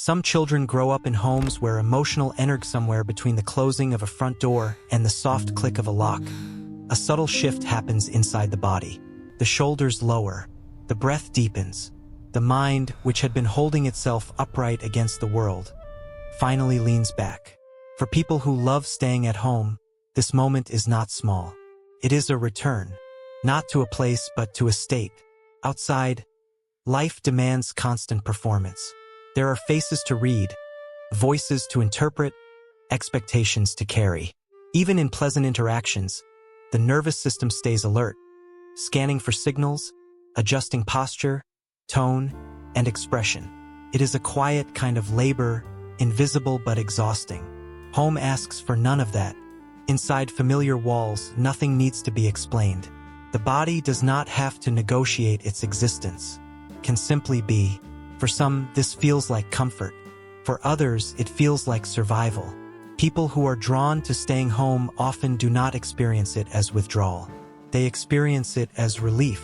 Some children grow up in homes where emotional energy somewhere between the closing of a front door and the soft click of a lock. A subtle shift happens inside the body. The shoulders lower. The breath deepens. The mind, which had been holding itself upright against the world, finally leans back. For people who love staying at home, this moment is not small. It is a return, not to a place but to a state. Outside, life demands constant performance. There are faces to read, voices to interpret, expectations to carry. Even in pleasant interactions, the nervous system stays alert, scanning for signals, adjusting posture, tone, and expression. It is a quiet kind of labor, invisible but exhausting. Home asks for none of that. Inside familiar walls, nothing needs to be explained. The body does not have to negotiate its existence. It can simply be. For some, this feels like comfort. For others, it feels like survival. People who are drawn to staying home often do not experience it as withdrawal. They experience it as relief.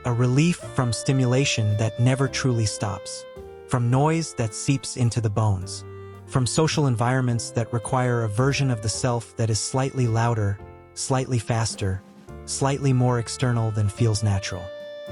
A relief from stimulation that never truly stops. From noise that seeps into the bones. From social environments that require a version of the self that is slightly louder, slightly faster, slightly more external than feels natural.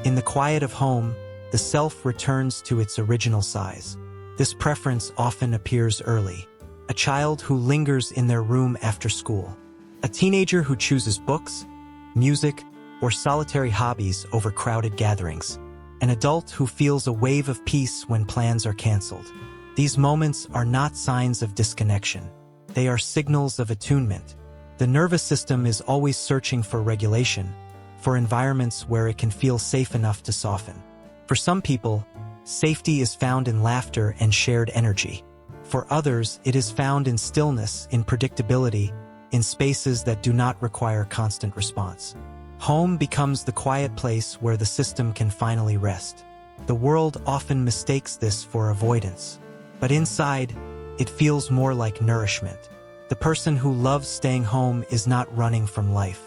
In the quiet of home, the self returns to its original size. This preference often appears early. A child who lingers in their room after school. A teenager who chooses books, music, or solitary hobbies over crowded gatherings. An adult who feels a wave of peace when plans are canceled. These moments are not signs of disconnection. They are signals of attunement. The nervous system is always searching for regulation, for environments where it can feel safe enough to soften. For some people, safety is found in laughter and shared energy. For others, it is found in stillness, in predictability, in spaces that do not require constant response. Home becomes the quiet place where the system can finally rest. The world often mistakes this for avoidance. But inside, it feels more like nourishment. The person who loves staying home is not running from life.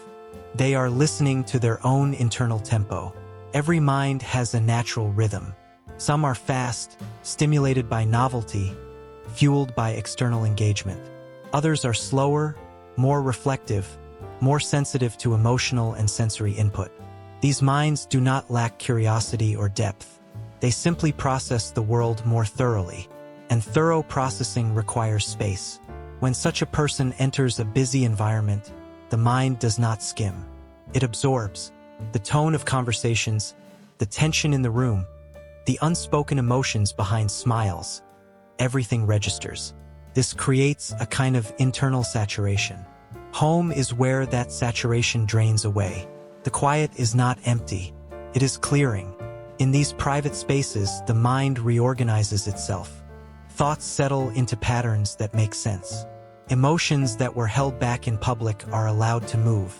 They are listening to their own internal tempo. Every mind has a natural rhythm. Some are fast, stimulated by novelty, fueled by external engagement. Others are slower, more reflective, more sensitive to emotional and sensory input. These minds do not lack curiosity or depth. They simply process the world more thoroughly. And thorough processing requires space. When such a person enters a busy environment, the mind does not skim. It absorbs the tone of conversations, the tension in the room, the unspoken emotions behind smiles. Everything registers. This creates a kind of internal saturation. Home is where that saturation drains away. The quiet is not empty. It is clearing. In these private spaces, the mind reorganizes itself. Thoughts settle into patterns that make sense. Emotions that were held back in public are allowed to move.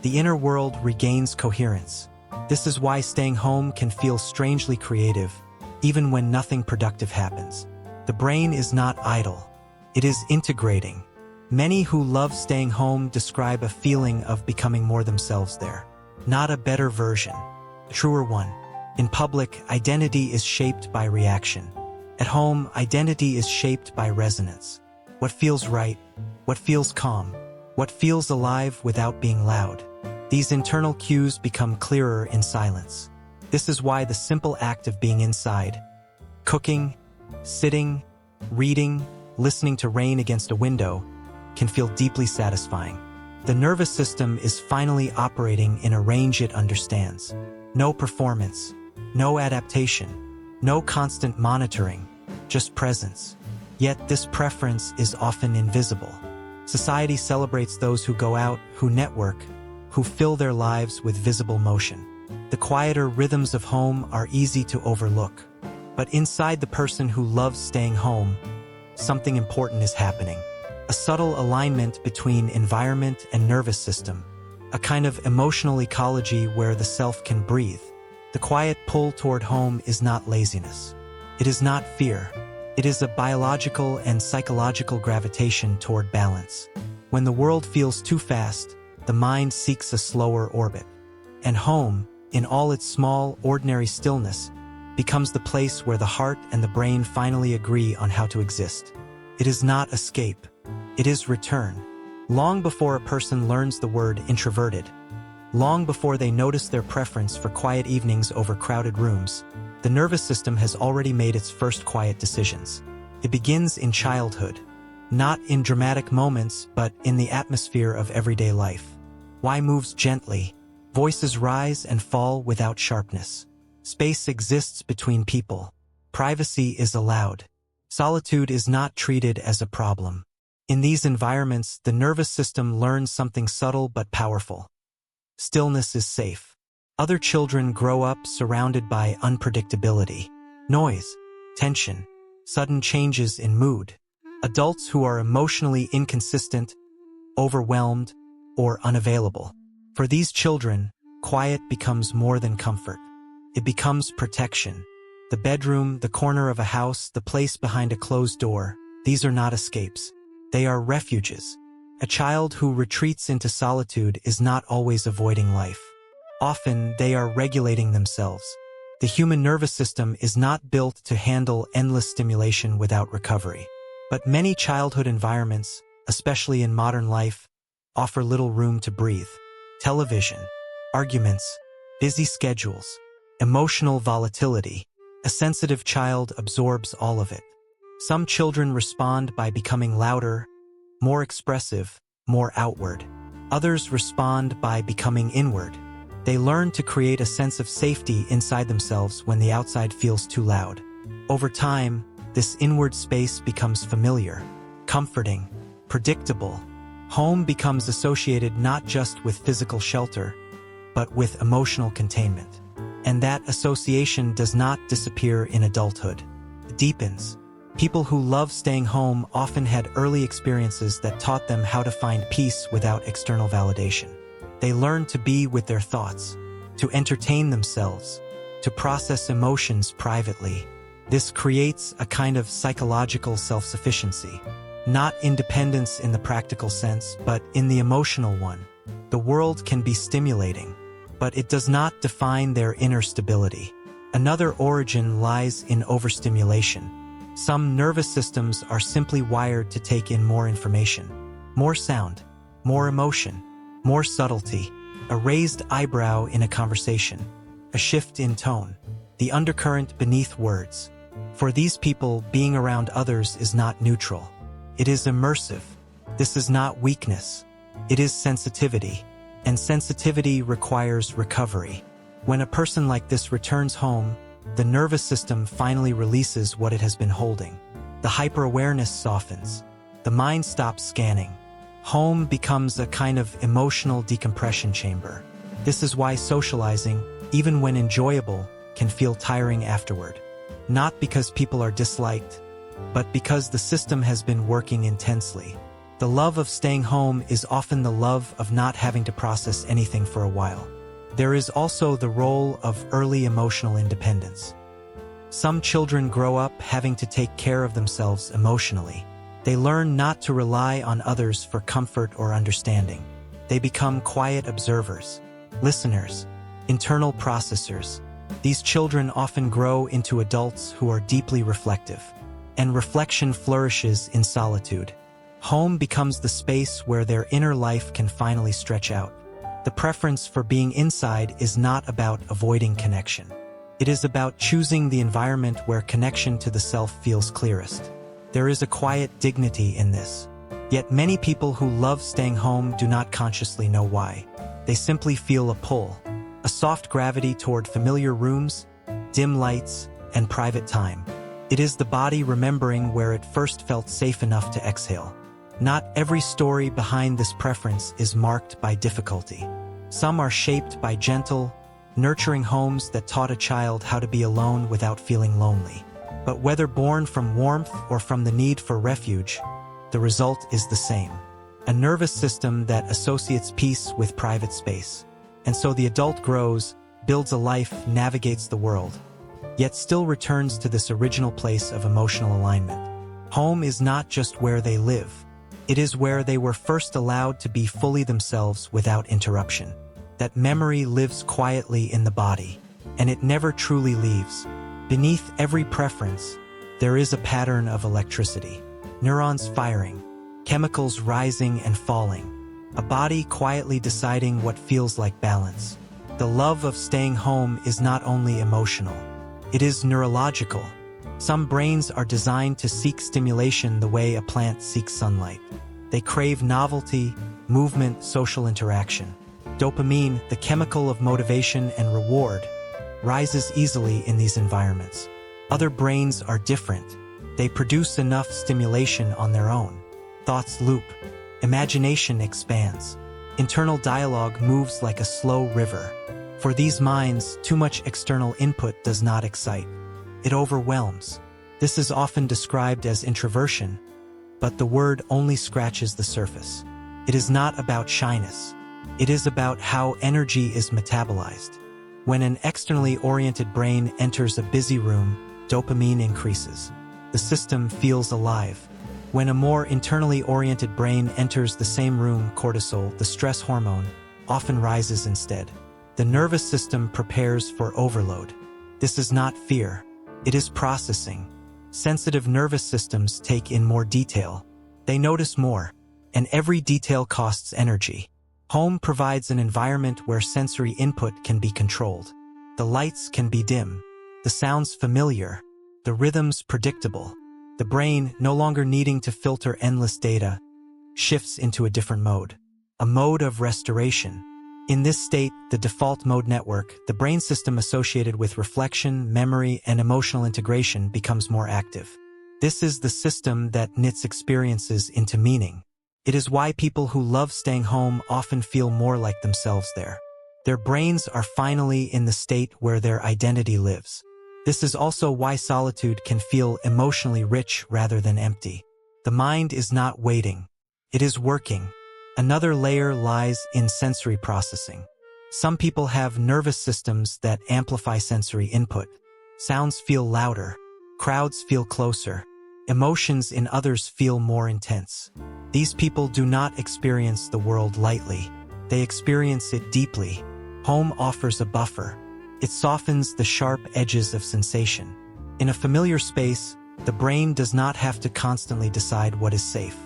The inner world regains coherence. This is why staying home can feel strangely creative, even when nothing productive happens. The brain is not idle. It is integrating. Many who love staying home describe a feeling of becoming more themselves there. Not a better version, a truer one. In public, identity is shaped by reaction. At home, identity is shaped by resonance. What feels right, what feels calm, what feels alive without being loud. These internal cues become clearer in silence. This is why the simple act of being inside, cooking, sitting, reading, listening to rain against a window, can feel deeply satisfying. The nervous system is finally operating in a range it understands. No performance, no adaptation, no constant monitoring, just presence. Yet this preference is often invisible. Society celebrates those who go out, who network, who fill their lives with visible motion. The quieter rhythms of home are easy to overlook. But inside the person who loves staying home, something important is happening. A subtle alignment between environment and nervous system. A kind of emotional ecology where the self can breathe. The quiet pull toward home is not laziness. It is not fear. It is a biological and psychological gravitation toward balance. When the world feels too fast, the mind seeks a slower orbit. And home, in all its small, ordinary stillness, becomes the place where the heart and the brain finally agree on how to exist. It is not escape. It is return. Long before a person learns the word introverted, long before they notice their preference for quiet evenings over crowded rooms, the nervous system has already made its first quiet decisions. It begins in childhood, not in dramatic moments, but in the atmosphere of everyday life. Why moves gently? Voices rise and fall without sharpness. Space exists between people. Privacy is allowed. Solitude is not treated as a problem. In these environments, the nervous system learns something subtle but powerful. Stillness is safe. Other children grow up surrounded by unpredictability, noise, tension, sudden changes in mood. Adults who are emotionally inconsistent, overwhelmed, or unavailable. For these children, quiet becomes more than comfort. It becomes protection. The bedroom, the corner of a house, the place behind a closed door, these are not escapes. They are refuges. A child who retreats into solitude is not always avoiding life. Often, they are regulating themselves. The human nervous system is not built to handle endless stimulation without recovery. But many childhood environments, especially in modern life, offer little room to breathe. Television, arguments, busy schedules, emotional volatility. A sensitive child absorbs all of it. Some children respond by becoming louder, more expressive, more outward. Others respond by becoming inward. They learn to create a sense of safety inside themselves when the outside feels too loud. Over time, this inward space becomes familiar, comforting, predictable. Home becomes associated not just with physical shelter, but with emotional containment. And that association does not disappear in adulthood. It deepens. People who love staying home often had early experiences that taught them how to find peace without external validation. They learned to be with their thoughts, to entertain themselves, to process emotions privately. This creates a kind of psychological self-sufficiency, not independence in the practical sense, but in the emotional one. The world can be stimulating, but it does not define their inner stability. Another origin lies in overstimulation. Some nervous systems are simply wired to take in more information, more sound, more emotion, more subtlety, a raised eyebrow in a conversation, a shift in tone, the undercurrent beneath words. For these people, being around others is not neutral. It is immersive. This is not weakness. It is sensitivity. And sensitivity requires recovery. When a person like this returns home, the nervous system finally releases what it has been holding. The hyper-awareness softens. The mind stops scanning. Home becomes a kind of emotional decompression chamber. This is why socializing, even when enjoyable, can feel tiring afterward. Not because people are disliked, but because the system has been working intensely. The love of staying home is often the love of not having to process anything for a while. There is also the role of early emotional independence. Some children grow up having to take care of themselves emotionally. They learn not to rely on others for comfort or understanding. They become quiet observers, listeners, internal processors. These children often grow into adults who are deeply reflective. And reflection flourishes in solitude. Home becomes the space where their inner life can finally stretch out. The preference for being inside is not about avoiding connection. It is about choosing the environment where connection to the self feels clearest. There is a quiet dignity in this. Yet many people who love staying home do not consciously know why. They simply feel a pull, a soft gravity toward familiar rooms, dim lights, and private time. It is the body remembering where it first felt safe enough to exhale. Not every story behind this preference is marked by difficulty. Some are shaped by gentle, nurturing homes that taught a child how to be alone without feeling lonely. But whether born from warmth or from the need for refuge, the result is the same. A nervous system that associates peace with private space. And so the adult grows, builds a life, navigates the world, yet still returns to this original place of emotional alignment. Home is not just where they live. It is where they were first allowed to be fully themselves without interruption. That memory lives quietly in the body, and it never truly leaves. Beneath every preference, there is a pattern of electricity. Neurons firing, chemicals rising and falling, a body quietly deciding what feels like balance. The love of staying home is not only emotional, it is neurological. Some brains are designed to seek stimulation the way a plant seeks sunlight. They crave novelty, movement, social interaction. Dopamine, the chemical of motivation and reward, rises easily in these environments. Other brains are different. They produce enough stimulation on their own. Thoughts loop. Imagination expands. Internal dialogue moves like a slow river. For these minds, too much external input does not excite. It overwhelms. This is often described as introversion, but the word only scratches the surface. It is not about shyness. It is about how energy is metabolized. When an externally oriented brain enters a busy room, dopamine increases. The system feels alive. When a more internally oriented brain enters the same room, cortisol, the stress hormone, often rises instead. The nervous system prepares for overload. This is not fear. It is processing. Sensitive nervous systems take in more detail. They notice more, and every detail costs energy. Home provides an environment where sensory input can be controlled. The lights can be dim, the sounds familiar, the rhythms predictable. The brain, no longer needing to filter endless data, shifts into a different mode, a mode of restoration. In this state, the default mode network, the brain system associated with reflection, memory, and emotional integration, becomes more active. This is the system that knits experiences into meaning. It is why people who love staying home often feel more like themselves there. Their brains are finally in the state where their identity lives. This is also why solitude can feel emotionally rich rather than empty. The mind is not waiting. It is working. Another layer lies in sensory processing. Some people have nervous systems that amplify sensory input. Sounds feel louder. Crowds feel closer. Emotions in others feel more intense. These people do not experience the world lightly. They experience it deeply. Home offers a buffer. It softens the sharp edges of sensation. In a familiar space, the brain does not have to constantly decide what is safe.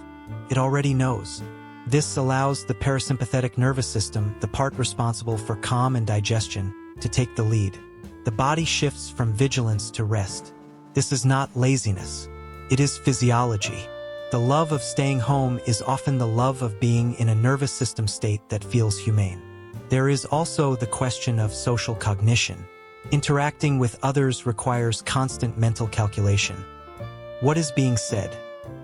It already knows. This allows the parasympathetic nervous system, the part responsible for calm and digestion, to take the lead. The body shifts from vigilance to rest. This is not laziness. It is physiology. The love of staying home is often the love of being in a nervous system state that feels humane. There is also the question of social cognition. Interacting with others requires constant mental calculation. What is being said?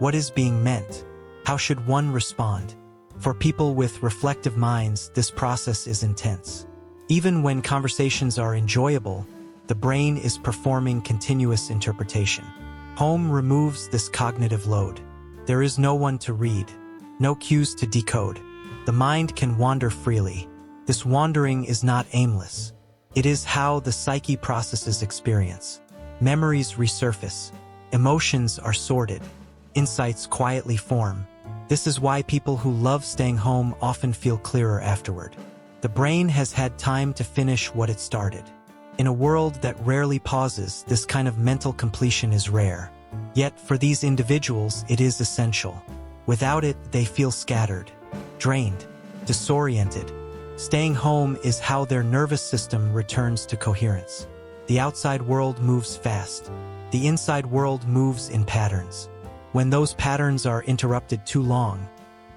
What is being meant? How should one respond? For people with reflective minds, this process is intense. Even when conversations are enjoyable, the brain is performing continuous interpretation. Home removes this cognitive load. There is no one to read, no cues to decode. The mind can wander freely. This wandering is not aimless. It is how the psyche processes experience. Memories resurface. Emotions are sorted. Insights quietly form. This is why people who love staying home often feel clearer afterward. The brain has had time to finish what it started. In a world that rarely pauses, this kind of mental completion is rare. Yet, for these individuals, it is essential. Without it, they feel scattered, drained, disoriented. Staying home is how their nervous system returns to coherence. The outside world moves fast. The inside world moves in patterns. When those patterns are interrupted too long,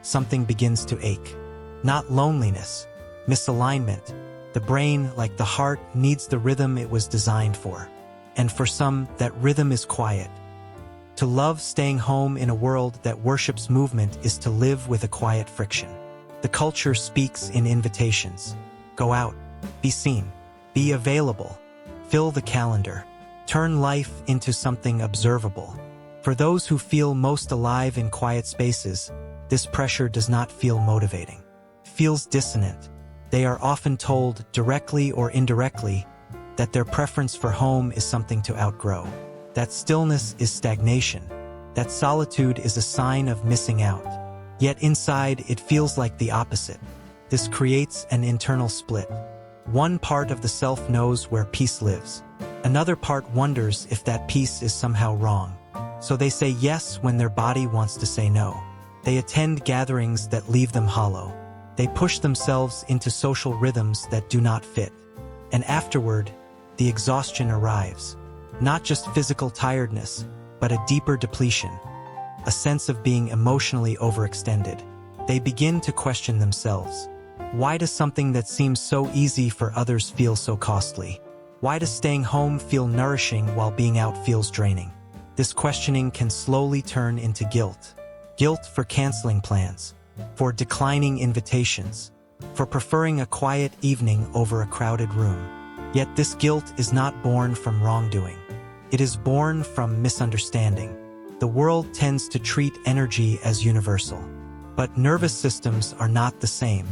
something begins to ache. Not loneliness, misalignment. The brain, like the heart, needs the rhythm it was designed for. And for some, that rhythm is quiet. To love staying home in a world that worships movement is to live with a quiet friction. The culture speaks in invitations. Go out, be seen, be available, fill the calendar, turn life into something observable. For those who feel most alive in quiet spaces, this pressure does not feel motivating. It feels dissonant. They are often told, directly or indirectly, that their preference for home is something to outgrow. That stillness is stagnation. That solitude is a sign of missing out. Yet inside, it feels like the opposite. This creates an internal split. One part of the self knows where peace lives. Another part wonders if that peace is somehow wrong. So they say yes when their body wants to say no. They attend gatherings that leave them hollow. They push themselves into social rhythms that do not fit. And afterward, the exhaustion arrives. Not just physical tiredness, but a deeper depletion. A sense of being emotionally overextended. They begin to question themselves. Why does something that seems so easy for others feel so costly? Why does staying home feel nourishing while being out feels draining? This questioning can slowly turn into guilt. Guilt for canceling plans, for declining invitations, for preferring a quiet evening over a crowded room. Yet this guilt is not born from wrongdoing. It is born from misunderstanding. The world tends to treat energy as universal. But nervous systems are not the same.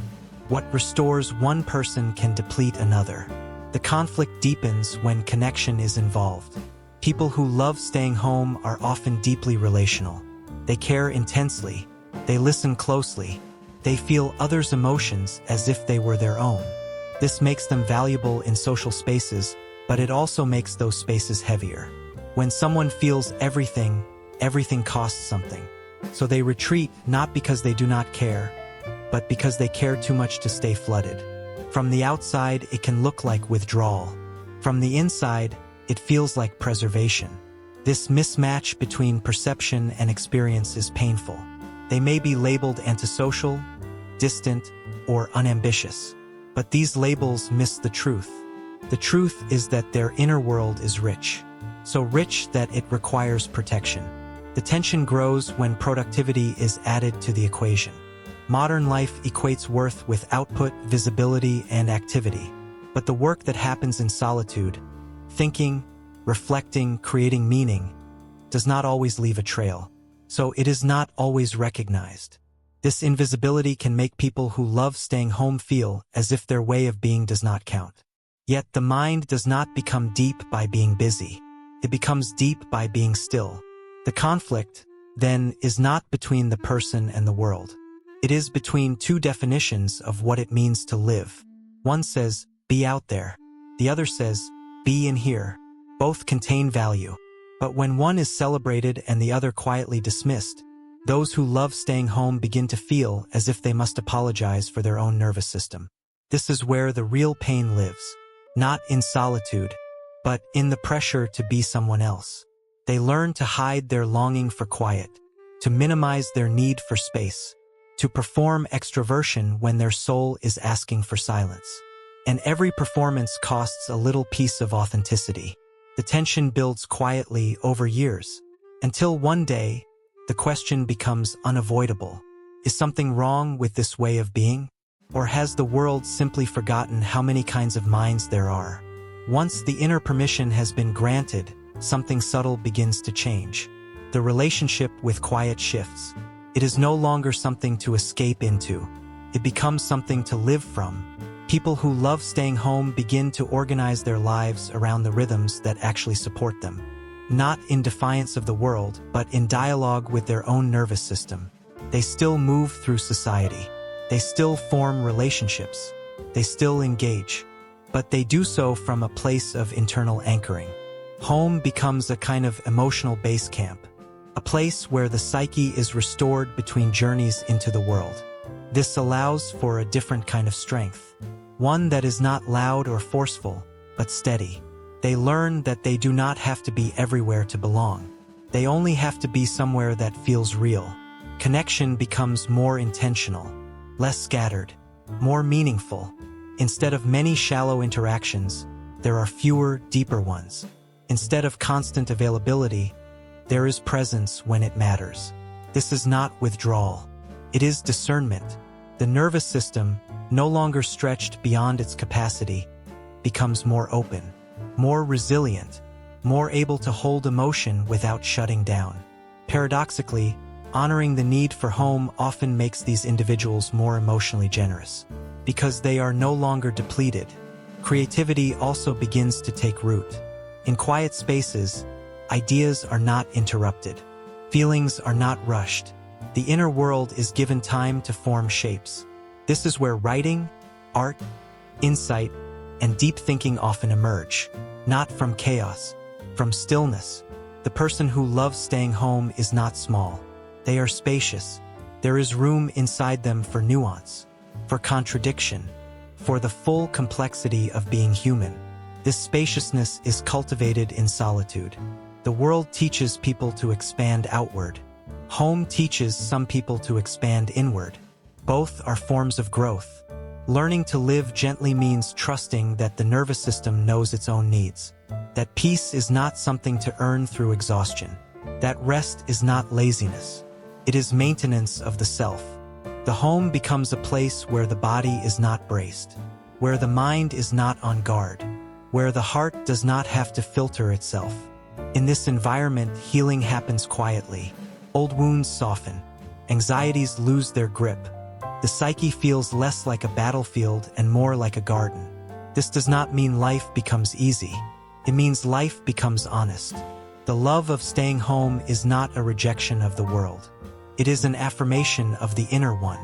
What restores one person can deplete another. The conflict deepens when connection is involved. People who love staying home are often deeply relational. They care intensely. They listen closely. They feel others' emotions as if they were their own. This makes them valuable in social spaces, but it also makes those spaces heavier. When someone feels everything costs something. So they retreat not because they do not care, but because they care too much to stay flooded. From the outside, it can look like withdrawal. From the inside, it feels like preservation. This mismatch between perception and experience is painful. They may be labeled antisocial, distant, or unambitious. But these labels miss the truth. The truth is that their inner world is rich. So rich that it requires protection. The tension grows when productivity is added to the equation. Modern life equates worth with output, visibility, and activity. But the work that happens in solitude, thinking, reflecting, creating meaning, does not always leave a trail. So it is not always recognized. This invisibility can make people who love staying home feel as if their way of being does not count. Yet the mind does not become deep by being busy. It becomes deep by being still. The conflict, then, is not between the person and the world. It is between two definitions of what it means to live. One says, be out there. The other says, be in here. Both contain value. But when one is celebrated and the other quietly dismissed, those who love staying home begin to feel as if they must apologize for their own nervous system. This is where the real pain lives. Not in solitude, but in the pressure to be someone else. They learn to hide their longing for quiet, to minimize their need for space, to perform extroversion when their soul is asking for silence. And every performance costs a little piece of authenticity. The tension builds quietly over years, until one day, the question becomes unavoidable. Is something wrong with this way of being? Or has the world simply forgotten how many kinds of minds there are? Once the inner permission has been granted, something subtle begins to change. The relationship with quiet shifts. It is no longer something to escape into. It becomes something to live from. People who love staying home begin to organize their lives around the rhythms that actually support them. Not in defiance of the world, but in dialogue with their own nervous system. They still move through society. They still form relationships. They still engage. But they do so from a place of internal anchoring. Home becomes a kind of emotional base camp, a place where the psyche is restored between journeys into the world. This allows for a different kind of strength, one that is not loud or forceful, but steady. They learn that they do not have to be everywhere to belong. They only have to be somewhere that feels real. Connection becomes more intentional, less scattered, more meaningful. Instead of many shallow interactions, there are fewer, deeper ones. Instead of constant availability, there is presence when it matters. This is not withdrawal. It is discernment. The nervous system, no longer stretched beyond its capacity, becomes more open, more resilient, more able to hold emotion without shutting down. Paradoxically, honoring the need for home often makes these individuals more emotionally generous. Because they are no longer depleted, creativity also begins to take root. In quiet spaces, ideas are not interrupted. Feelings are not rushed. The inner world is given time to form shapes. This is where writing, art, insight, and deep thinking often emerge. not from chaos, from stillness. The person who loves staying home is not small. They are spacious. There is room inside them for nuance, for contradiction, for the full complexity of being human. This spaciousness is cultivated in solitude. The world teaches people to expand outward. Home teaches some people to expand inward. Both are forms of growth. Learning to live gently means trusting that the nervous system knows its own needs, that peace is not something to earn through exhaustion, that rest is not laziness. It is maintenance of the self. The home becomes a place where the body is not braced, where the mind is not on guard, where the heart does not have to filter itself. In this environment, healing happens quietly. Old wounds soften. Anxieties lose their grip. The psyche feels less like a battlefield and more like a garden. This does not mean life becomes easy. It means life becomes honest. The love of staying home is not a rejection of the world. It is an affirmation of the inner one.